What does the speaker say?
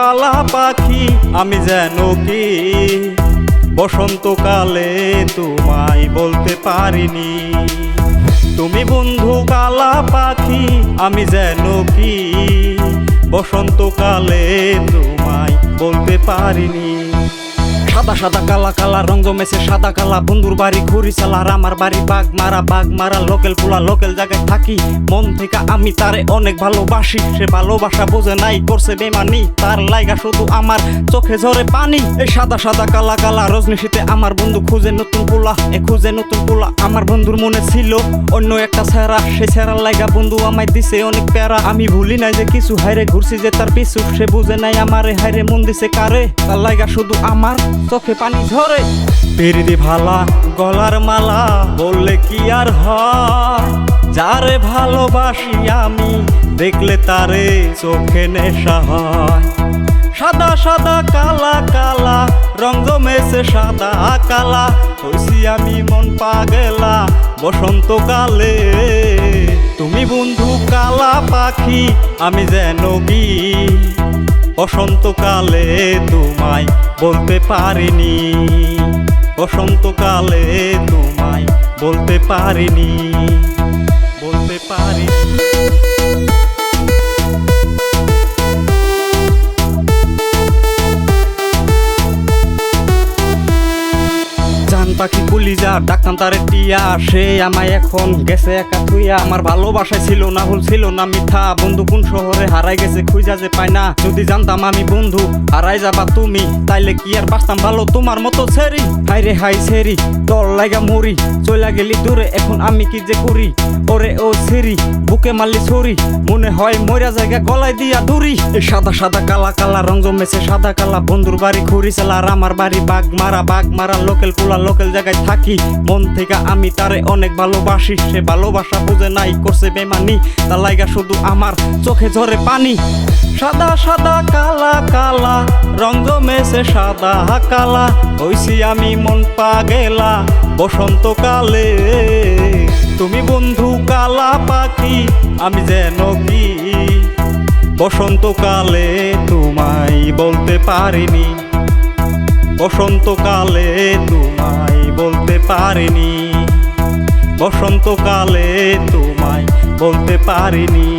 কালা পাখি আমি যেন কি বসন্তকালে তোমায় বলতে পারিনি। তুমি বন্ধু কালা পাখি আমি যেন কি বসন্তকালে তোমায় বলতে পারিনি। সাদা সাদা কালা কালা রঙ জমেছে সাদা কালা, বন্ধুর বাড়ি ঘুরি চালার আমার বাড়ি বাঘ মারা লোকেল পোলা লোকেল জায়গায় থাকি। মন থেকে আমি তারে অনেক ভালোবাসি, সে ভালোবাসা বোঝে নাই করছে বেমানি, তার লাইগা শুধু আমার চোখে ঝরে পানি। এই সাদা সাদা কালা কালা রজনীশীতে আমার বন্ধু খুঁজে নতুন পোলা, খুঁজে নতুন পোলা। আমার বন্ধুর মনে ছিল অন্য একটা ছেঁড়া, সে ছেঁড়ার লাইগা বন্ধু আমায় দিছে অনেক প্যারা। আমি ভুলি নাই যে কিছু হাইরে ঘুরছি যে তার পিছু, সে বুঝে নাই আমারে হাইরে মন দিছে কারে, তার লাইগা শুধু আমার চোখে পানি ঝরে। পেরিদি ভালা গলার মালা বললে কি আর হয়, যারে ভালোবাসি আমি দেখলে তারে চোখে নেশা হয়। সাদা সাদা কালা কালা রঙ জমেছে সাদা কালা, হইছি আমি মন পাগেলা বসন্তকালে। তুমি বন্ধু কালা পাখি আমি যেন কি বসন্তকালে তোমায় বলতে পারিনি, বসন্তকালে তোমায় বলতে পারিনি, বলতে পারিনি। পাখি কলিজা ডাকতাম তারে টিয়া, সে আমায় এখন গেছে একা থুইয়া। আমার ভালোবাসায় ছিল না ভুল ছিল না মিথ্যা, বন্ধু কোন শহরে হারাই গেছে খুঁজা যে পায় না। যদি জানতাম আমি বন্ধু হারাই যাবা তুমি, তাইলে কি আর বাঁচতাম ভালো তোমার মতো ছেড়ি। হাই রে হাই ছেড়ি তোর লাইগা মরি, চইলা গেলি দূরে এখন আমি কি যে করি। ওরে ও ছেড়ি বুকে মারলি ছড়ি, মনে হয় মরা জায়গা গলায় দিয়া দূরি। এই সাদা সাদা কালা কালা রঙ জমেছে সাদা কালা, বন্ধুর বাড়ি ঘুরি চালার আমার বাড়ি বাঘ মারা লোকেল পোলা লোকেল জায়গায় থাকি। মন থেকে আমি তারে অনেক ভালোবাসি, সে ভালোবাসা বুঝে নাই করছে বেমানি, তার লাইগা শুধু আমার চোখে ঝরে পানি। সাদা সাদা কালা কালা রঙ জমেছে সাদা কালা, হইছি আমি মন পাগেলা বসন্তকালে। তুমি বন্ধু কালা পাখি আমি যেন কি বসন্তকালে তোমায় বলতে পারিনি, বসন্তকালে তোমায় বলতে পারিনি, বসন্তকালে তোমায় বলতে পারিনি।